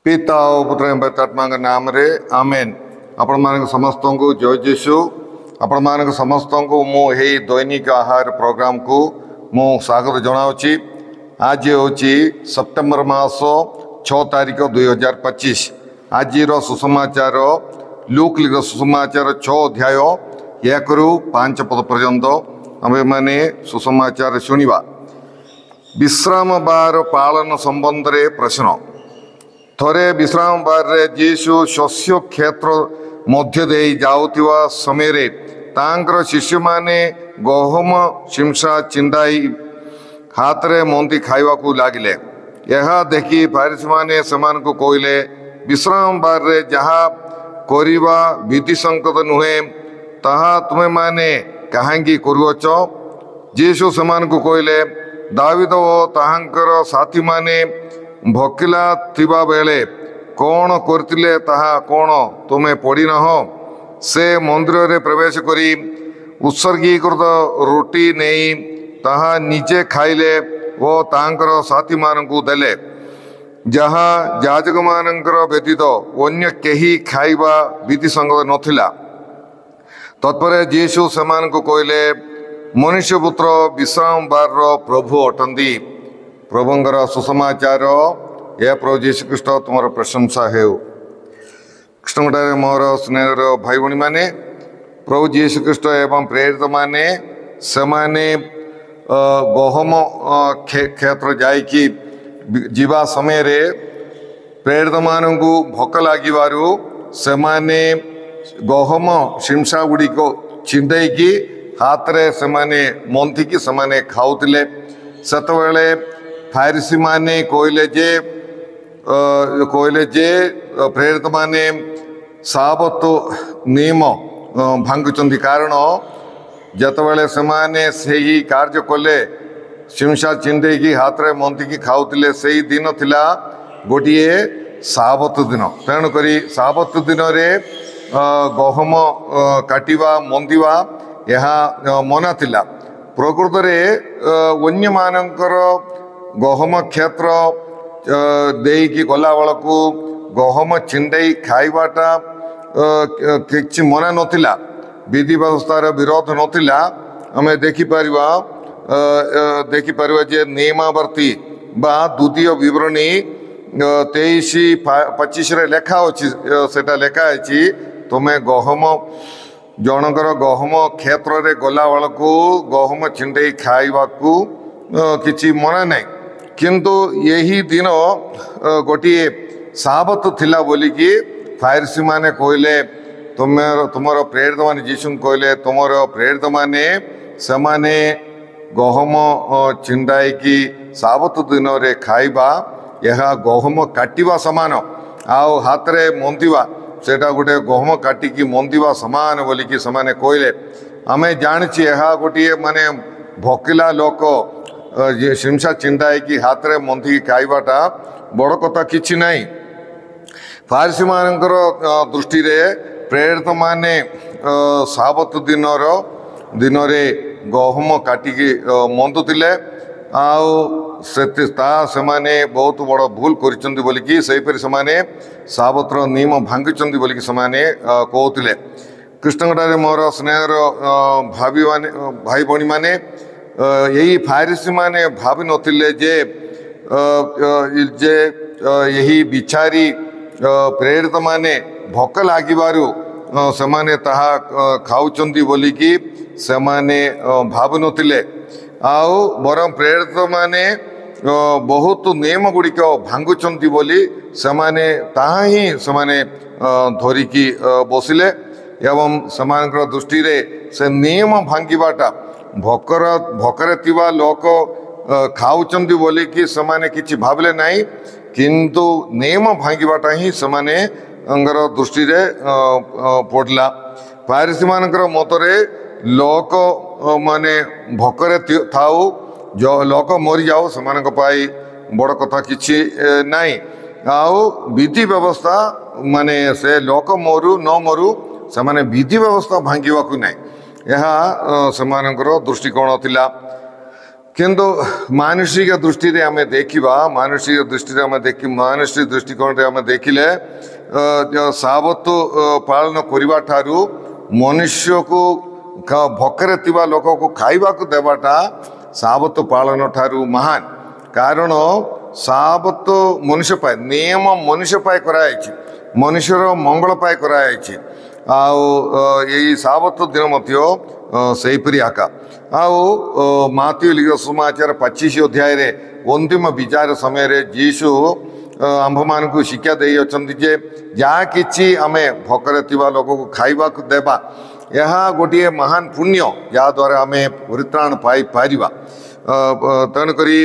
पिता और पुत्र पवित्रात्मा नाम रे आमेन। आपण मान समस्त को जय जीशु। आपण मान समस्त को मु दैनिक आहार प्रोग्राम को मु स्वागत जनावि। आज हूँ सेप्टेम्बर मास 6 तारीख 2025। आज सुसमाचार लूक लिखित सुसमाचार 6 अध्याय 1 ରୁ 5 पद पर्यंत आमे माने सुसमाचार शुणिबा। विश्राम बार पालन संबंध रे प्रश्न। थरे विश्राम बार रे जीशु शस्य क्षेत्र मध्य दे जाउतिवा समय रे तांकर शिष्य माने गहम शिमसा चिंडाई हाथ रे मोंती खाइबा को लागिले। यह देखि फारिसी माने समान को कहले, विश्राम बार रे जहा करिबा विधि संकट नुहे ताहा तुमे माने काहेंगी करुअछ। जीशु समान को कहले, दावीद ओ ताहांकर साथी माने भकिला थिबा बेले कौन करतिले ताहा कौन तुमे पढ़ी नह। से मंदिर रे प्रवेश करी उत्सर्गीकृत रोटी नहीं ताहा निजे खाइले ओ तांकर साथी मानकु देले, जहा याजक मानकर व्यतीत अन्य केही खाइबा विधि संगत नथिला। तत्परे जीशु समान को कहले, मनुष्य पुत्र विश्राम बार प्रभु अटंती। प्रभुंकर सुसमाचार। यह प्रभु जीशु ख्रीष्ट तुम प्रशंसा है। कृष्णगढ़ मोर स्नेहर भाई भाई माने प्रभु जीशु ख्रीष्ट एवं प्रेरित माने सेमाने गहम क्षेत्र जाइकी जीवा समय रे प्रेरित मानू भोक लगिबारु सेमाने गहम शिमसा गुड़ी को छिंडेकी हाथ रे सेमाने मंथिकी सेमाने खाउतिले। सेतबेले फारिसी माने कहले जे प्रेरित माने साबत नियम भांगुचंदी। कारण जतबेले सेमाने सही कार्य कले शिमसा चिंडेकी हाथ रे मंथिकी खाउतिले, सही दिन थिला गोटिए साबत दिन। तेणुकरी साबत दिन रे गहम काटिबा मंदिवा यहाँ मना थिला। प्रकृत रे अन्य मानकर गहम क्षेत्र देकी गला बेलू गहम छिंडई खाइबाटा किछि मना नथिला। विधि व्यवस्थार विरोध नथिला। आमे देखिपर जे नियमावर्ती बा द्वितीय विवरणी 23-25 रे लेखा अछि। सेटा लेखा अछि तुमे गहम जनकर गहम क्षेत्र रे गला बेलू गहम छिंडई खाइबाकू किछि मना नहीं। किंतु यही दिन गोटे साबत थिला बोलिकी फारिसी माने कहले, तुमर प्रेरित माने जीशु कहले, तुमर प्रेरित माने सेमाने गहम छिंडाई साबत दिन रे खाइबा यह गहम काटिबा समान आउ हाथ रे मंदिवा सेटा गोटे गहम काटिकी मंदिवा समान बोलिकी सेमाने कहले। आमे जानिछि यह गोटे माने भकिला लोक शिमसा चिंडाई हाथ रे मंथी खाइबाटा बड़ कथा किछि नहीं। फारिसी मानकर दृष्टि रे प्रेरित माने साबत दिन रे गहम काटिकी मंदुतिले आउ सेमाने बहुत बड़ भूल करिसंती बोलिकी सेहीपरि सेमाने साबतर नियम भांगिसंती बोलिकी सेमाने कहउतिले। कृष्णगढ़ मोर स्नेहर भाई भणी माने यही फारिसी माने भावी नथिले जे यही बिचारी प्रेरित माने भोक लागिबारु सेमाने ताहा खाउचंदी बोलिकी सेमाने भावी नथिले। आउ बरम प्रेरित माने बहुत नियम गुड़िक भांगुचंती बोली सेमाने ताहा ही सेमाने धरिकी बसिले। एवं सेमानकर दृष्टि रे से नियम भांगिबाटा भोकरे थिबा लोक खाउचंदी बोलिकी सेमाने किछि भाबिले नाही। किंतु नियम भांगिबाटा ही सेमाने अंगर दृष्टि रे पड़ला। फारिसी मानकर मतरे लोक माने भोकरे थाउ जो लोक मरी जाओ सेमानक पाई बड़ कथा किछि नाही। आउ विधि व्यवस्था माने से लोक मरु न मरु सेमाने विधि व्यवस्था भांगिबाकू नाही। यह सेमानकर दृष्टिकोण थिला। किंतु मानसिक दृष्टि रे आमे देखिबा मानसिक दृष्टि रे आमे देखि मानसिक दृष्टिकोण रे आमे देखिले साबत पालन करबा ठारू मनुष्य को भोकरे थिबा लोक को खाइबा को देबाटा साबत पालन ठारू महान कारण साबत मनुष्य पाए नियम मनुष्य पाए करायछि मनुष्यर मंगल पाए करायछि आउ यही साबत दिन मध्य सेहीपरि आका आउ माथ्यू लिखित सुसमाचार 25 अध्याय रे अंतिम विचार समय रे यीशु आंभ मान को शिक्षा दे अछंती जे जहाँ किछि आमे भोकरे थिबा लोक को खाइबा को देबा यह गोटे महान पुण्य जहाँ द्वारा आमे परित्राण पाई पारिबा तेणुकरी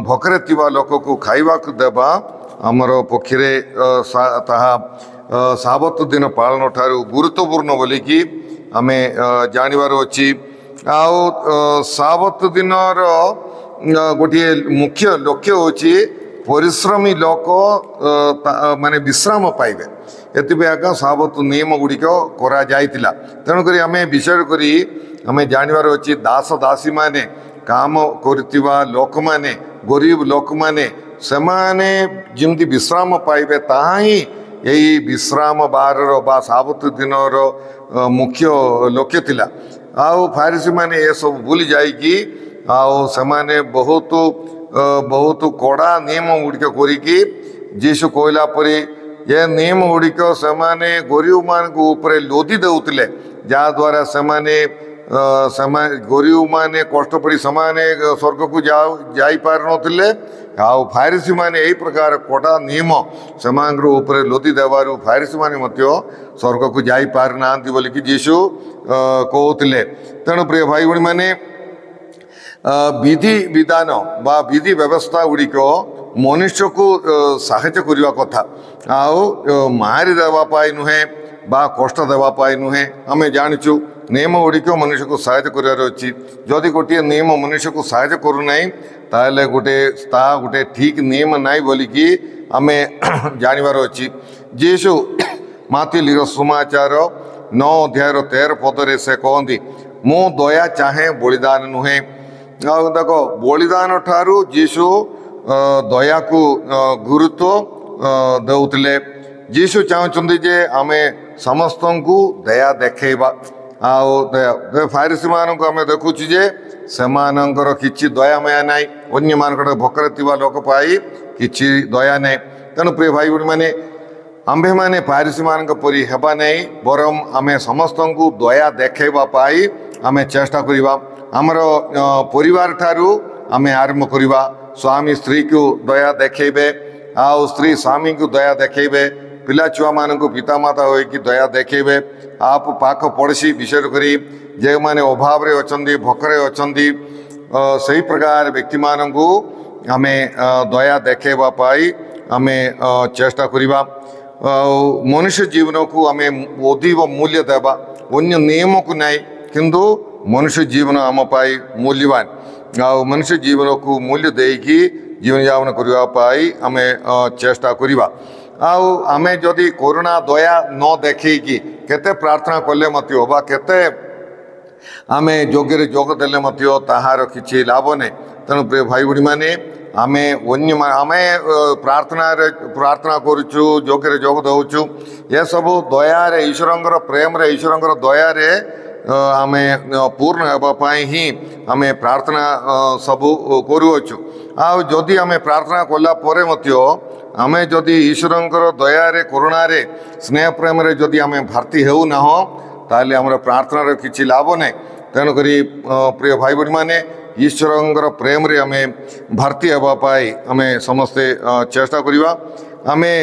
भोकरे थिबा लोक को खाइबा को देबा आमर पक्षरे ताहा साबत दिन पालन ठारू गुरुत्वपूर्ण बोलिकी आमे जानिबार अछि आउ साबत दिन गोटे मुख्य लक्ष्य होची परिश्रमी लोक माने विश्राम पाइबे एतिबे आका साबत नियम गुड़िक करा जाइतिला तेणुकरी आमे विचार करी आमे जानिबार अछि दास दासी माने काम करथिबा लोक माने गरीब लोक माने सेमाने जिमती विश्राम पाइबे ताहा ही यही विश्राम बारर बा साबत दिनर मुख्य लक्ष्य थिला आउ फारिसी माने ये सब भूली जाइकी आउ सेमाने बहुत बहुत कड़ा नियम गुड़िक करिकी जीशु कहला परी ये नियम गुड़िक सेमाने गरीब मान ऊपर लोदी देउतिले जहाँ द्वारा सेमाने गरीब माने कष्ट पड़ी समाने स्वर्ग को जाई पार नथिले आउ फारिसी माने यही प्रकार कड़ा नियम सेमान ऊपर लोदी देवारु फारिसी माने मध्य स्वर्ग को जाई पार नांती बोली कि यीशु कहउतिले तेणु प्रिय भाई भणी माने विधि विधान बा विधि व्यवस्था गुड़िक मनुष्य को साहाय्य करने कथा आउ मारी देवाई नुहे बा कष्ट देवाई नुहे आम जाचु नियम गुड़िक मनुष्य को साहाय्य करार अच्छी जदि गोटे नियम मनुष्य को साहाय्य करूना ताले गोटे ठीक नियम नाई बोलिकी आम जानवर अच्छी जीशु माथ्यू लिखित सुसमाचार 9 अध्याय 13 पदरे से कहती मु दया चाहे बलिदान नुहे देख बलिदान ठारू जीशु दया को गुरुत्व देउतिले जीशु चाहते जे आमे समस्त को दया देखेबा आउ दया फारिसी मान को आमे देखुची जे सेमानंकर किछि दया माया नाई अन्य मानकर भोकरे थिबा लोक पाई किछि दया नाई तेणु प्रिय भाई भणी माने आम्भे माने फारिसी मान परी हेबा नहीं बरम आमे समस्त को दया देखेबा पाई आमे चेष्टा करिबा आमर परिवार ठारू आमे आरंभ करिबा स्वामी स्त्री को दया देखेबे आउ स्त्री स्वामी को दया देखेबे पिला छुआ मान को पिता माता हो कि दया देखेबे आप पाख पड़ोसी विशेष करी जे माने अभाव रे अछंदी भोकरे अछंदी सही प्रकार व्यक्ति मान को आमे दया देखेबा पाई आमे चेष्टा करिबा मनुष्य जीवन को आमे अधिक मूल्य देबा अन्य नियम को नहीं किंतु मनुष्य जीवन आम पाई मूल्यवान आ मनुष्य जीवन को मूल्य देकी जीवन यापन करने आम चेष्टा करवा आमे जदि करुणा दया न देखी केते प्रार्थना कले मत बा केते आमे योग्य जोग देले मत ताहार किछि लाभ नहीं तेणु प्रिय भाई भणी माने आमे अन्य आमे प्रार्थना करुचु योग्य जोग दउचु ये सब दया रे ईश्वरंकर प्रेम रे ईश्वरंकर दया रे आमे पूर्ण हेबापाई ही आमे प्रार्थना सबू करुअछु आउ जदि आमे प्रार्थना कला परे मध्य आमे जदि ईश्वरंकर दया रे करुणा रे स्नेह प्रेम रे जदि आमे भारती हेउ ना हो ताले हमर प्रार्थना रे किछि लाभ नै तेणु करी प्रिय भाई भणी माने ईश्वरंकर प्रेम रे आमे भारती हेबापाई आमे समस्ते चेष्टा करिवा आमे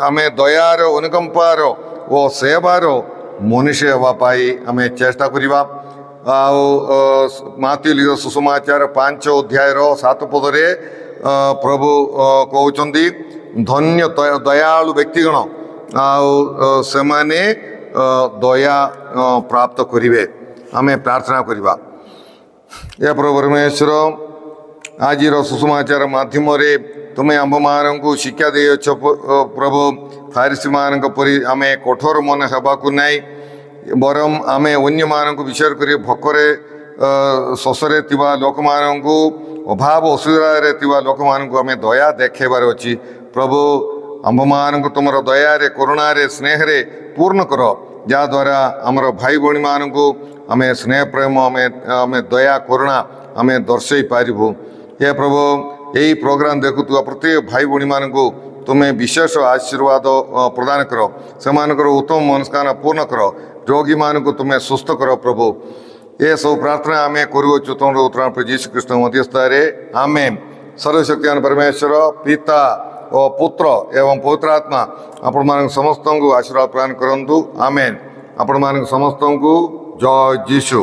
आमे दयार अनुकंपार ओ सेवार मनुष्य हेबापाई आमे चेष्टा करिवा माथ्यू लिखित सुसमाचार 5 अध्याय 7 पदरे प्रभु कहउचंदी धन्य दयालु व्यक्तिगण से माने दया प्राप्त करिवे आमे प्रार्थना करिवा या प्रभु परमेश्वर आज सुसमाचार माध्यम रे तुम्हें आंभ मान को शिक्षा दे प्रभु फारिसी मान परी आमे कठोर मन हेबाकू नाई बरम आमे अन्य मान को विचार करी भोकरे ଶୋଷରେ ଥିବା ଲୋକମାନଙ୍କୁ ଅଭାବ ଅସୁବିଧାରେ ଥିବା ଲୋକମାନଙ୍କୁ ଆମେ ଦୟା ଦେଖେଇବାର ଅଛି। ପ୍ରଭୁ ଆମ୍ଭମାନଙ୍କୁ ତୁମର ଦୟାରେ କରୁଣାରେ ସ୍ନେହରେ ପୂର୍ଣ୍ଣ କର, ଯାହାଦ୍ୱାରା ଆମର ଭାଇ ଭଉଣୀମାନଙ୍କୁ ଆମେ ସ୍ନେହ ପ୍ରେମ ଆମେ ଦୟା କରୁଣା ଆମେ ଦର୍ଶାଇ ପାରିବୁ। ହେ ପ୍ରଭୁ, ଏହି ପ୍ରୋଗ୍ରାମ ଦେଖୁଥିବା ପ୍ରତ୍ୟେକ ଭାଇ ଭଉଣୀମାନଙ୍କୁ ତୁମେ ବିଶେଷ ଆଶୀର୍ବାଦ ପ୍ରଦାନ କର, ସେମାନଙ୍କର ଉତ୍ତମ ମନସ୍କାମନା ପୂର୍ଣ୍ଣ କର, ରୋଗୀମାନଙ୍କୁ ତୁମେ ସୁସ୍ଥ କର। ପ୍ରଭୁ, ଏସବୁ ପ୍ରାର୍ଥନା ଆମେ କରୁଅଛୁ ତୁମର ଉତ୍ତର ଯୀଶୁ ଖ୍ରୀଷ୍ଟ ମଧ୍ୟସ୍ଥରେ, ଆମେନ୍। ସର୍ବଶକ୍ତିମାନ ପରମେଶ୍ୱର ପିତା ଓ ପୁତ୍ର ଏବଂ ପବିତ୍ର ଆତ୍ମା ଆପଣମାନଙ୍କୁ ସମସ୍ତଙ୍କୁ ଆଶୀର୍ବାଦ ପ୍ରଦାନ କରନ୍ତୁ, ଆମେନ୍। ଆପଣମାନଙ୍କୁ ସମସ୍ତଙ୍କୁ ଜୟ ଯୀଶୁ।